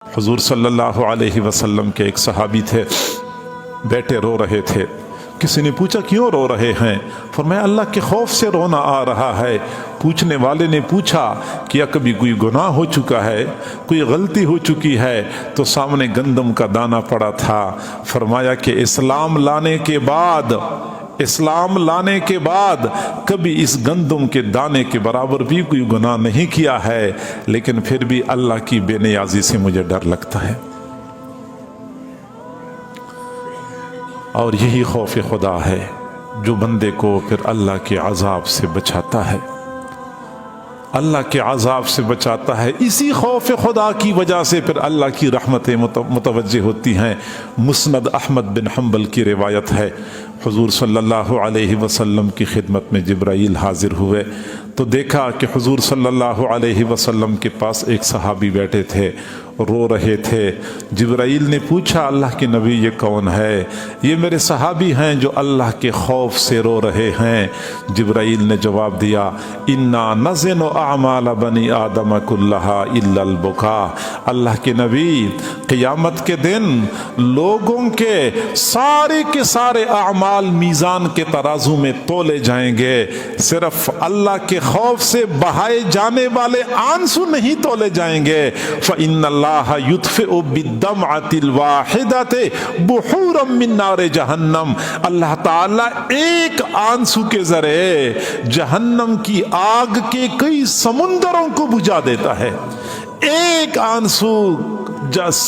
حضور صلی اللہ علیہ وسلم کے ایک صحابی تھے، بیٹے رو رہے تھے۔ کسی نے پوچھا کیوں رو رہے ہیں؟ فرمایا اللہ کے خوف سے رونا آ رہا ہے۔ پوچھنے والے نے پوچھا کیا کبھی کوئی گناہ ہو چکا ہے، کوئی غلطی ہو چکی ہے؟ تو سامنے گندم کا دانہ پڑا تھا۔ فرمایا کہ اسلام لانے کے بعد کبھی اس گندم کے دانے کے برابر بھی کوئی گناہ نہیں کیا ہے، لیکن پھر بھی اللہ کی بے نیازی سے مجھے ڈر لگتا ہے۔ اور یہی خوف خدا ہے جو بندے کو پھر اللہ کے عذاب سے بچاتا ہے، اللہ کے عذاب سے بچاتا ہے۔ اسی خوف خدا کی وجہ سے پھر اللہ کی رحمتیں متوجہ ہوتی ہیں۔ مسند احمد بن حنبل کی روایت ہے، حضور صلی اللہ علیہ وسلم کی خدمت میں جبرائیل حاضر ہوئے تو دیکھا کہ حضور صلی اللہ علیہ وسلم کے پاس ایک صحابی بیٹھے تھے، رو رہے تھے۔ جبرائیل نے پوچھا اللہ کے نبی یہ کون ہے؟ یہ میرے صحابی ہیں جو اللہ کے خوف سے رو رہے ہیں۔ جبرائیل نے جواب دیا انا نزن اعمال بنی آدم کلھا الا البکا۔ اللہ کے نبی قیامت کے دن لوگوں کے سارے اعمال میزان کے ترازو میں تولے جائیں گے، صرف اللہ کے خوف سے بہائے جانے والے آنسو نہیں تولے جائیں گے۔ فإن اللہ یطفئ بالدمعۃ الواحدۃ بحورا من نار جہنم۔ اللہ تعالیٰ ایک آنسو کے ذریعے جہنم کی آگ کے کئی سمندروں کو بجھا دیتا ہے۔ ایک آنسو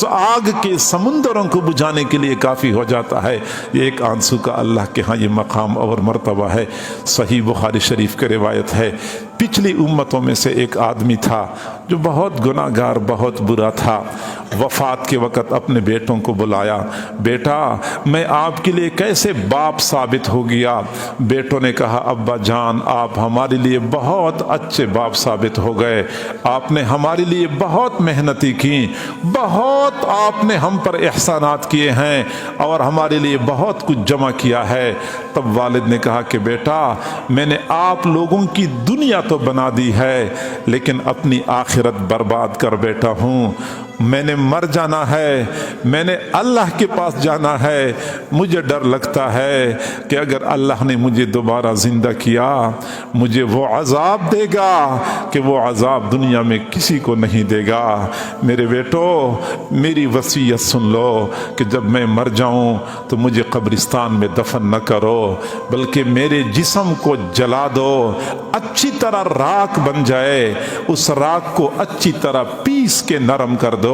آگ کے سمندروں کو بجھانے کے لیے کافی ہو جاتا ہے۔ یہ ایک آنسو کا اللہ کے ہاں یہ مقام اور مرتبہ ہے۔ صحیح بخاری شریف کی روایت ہے، پچھلی امتوں میں سے ایک آدمی تھا جو بہت گناہ گار، بہت برا تھا۔ وفات کے وقت اپنے بیٹوں کو بلایا، بیٹا میں آپ کے لیے کیسے باپ ثابت ہو گیا؟ بیٹوں نے کہا ابا جان آپ ہمارے لیے بہت اچھے باپ ثابت ہو گئے، آپ نے ہمارے لیے بہت محنتی کی، بہت آپ نے ہم پر احسانات کیے ہیں اور ہمارے لیے بہت کچھ جمع کیا ہے۔ تب والد نے کہا کہ بیٹا میں نے آپ لوگوں کی دنیا تو بنا دی ہے لیکن اپنی آخرت برباد کر بیٹا ہوں۔ میں نے مر جانا ہے، میں نے اللہ کے پاس جانا ہے۔ مجھے ڈر لگتا ہے کہ اگر اللہ نے مجھے دوبارہ زندہ کیا مجھے وہ عذاب دے گا کہ وہ عذاب دنیا میں کسی کو نہیں دے گا۔ میرے بیٹو میری وصیت سن لو کہ جب میں مر جاؤں تو مجھے قبرستان میں دفن نہ کرو بلکہ میرے جسم کو جلا دو، اچھی طرح راکھ بن جائے، اس راکھ کو اچھی طرح پیس کے نرم کر دو،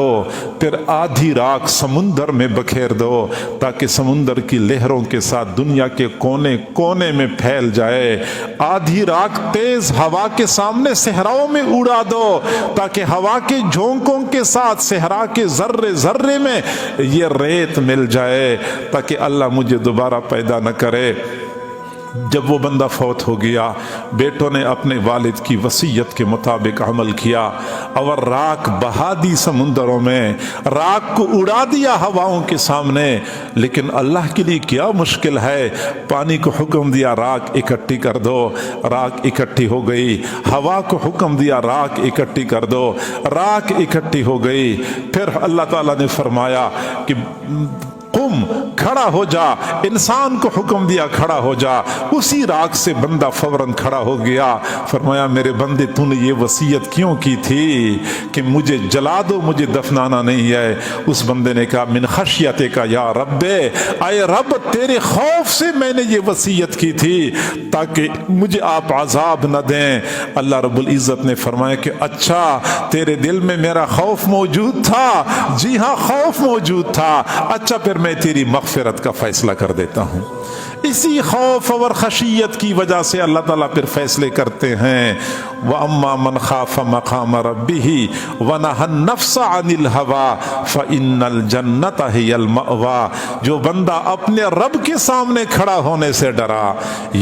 پھر آدھی راکھ سمندر میں بکھیر دو تاکہ سمندر کی لہروں کے ساتھ دنیا کے کونے کونے میں پھیل جائے، آدھی راکھ تیز ہوا کے سامنے صحراؤں میں اڑا دو تاکہ ہوا کے جھونکوں کے ساتھ صحرا کے ذرے ذرے میں یہ ریت مل جائے تاکہ اللہ مجھے دوبارہ پیدا نہ کرے۔ جب وہ بندہ فوت ہو گیا بیٹوں نے اپنے والد کی وصیت کے مطابق عمل کیا اور راکھ بہا دی سمندروں میں، راکھ کو اڑا دیا ہواؤں کے سامنے۔ لیکن اللہ کے لیے کیا مشکل ہے، پانی کو حکم دیا راکھ اکٹھی کر دو، راکھ اکٹھی ہو گئی، ہوا کو حکم دیا راکھ اکٹھی کر دو، راکھ اکٹھی ہو گئی۔ پھر اللہ تعالیٰ نے فرمایا کہ قم کھڑا ہو جا، انسان کو حکم دیا کھڑا ہو جا، اسی راکھ سے بندہ فوراً کھڑا ہو گیا۔ فرمایا میرے بندے تو نے یہ وصیت کیوں کی تھی کہ مجھے جلا دو، مجھے دفنانا نہیں ہے؟ اس بندے نے کہا من خشیتک یا رب، اے رب تیرے خوف سے میں نے یہ وصیت کی تھی تاکہ مجھے آپ عذاب نہ دیں۔ اللہ رب العزت نے فرمایا کہ اچھا تیرے دل میں میرا خوف موجود تھا؟ جی ہاں خوف موجود تھا، اچھا پھر میں تیری مغفرت کا فیصلہ کر دیتا ہوں۔ اسی خوف اور خشیت کی وجہ سے اللہ تعالیٰ پھر فیصلے کرتے ہیں وَأَمَّا مَنْ خَافَ مَقَامَ رَبِّهِ وَنَهَى النَّفْسَ عَنِ الْهَوَىٰ فَإِنَّ الْجَنَّةَ هِيَ الْمَأْوَىٰ۔ جو بندہ اپنے رب کے سامنے کھڑا ہونے سے ڈرا،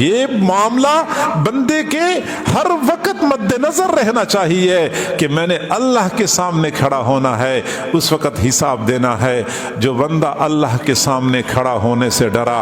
یہ معاملہ بندے کے ہر وقت مد نظر رہنا چاہیے کہ میں نے اللہ کے سامنے کھڑا ہونا ہے، اس وقت حساب دینا ہے۔ جو بندہ اللہ کے سامنے کھڑا ہونے سے ڈرا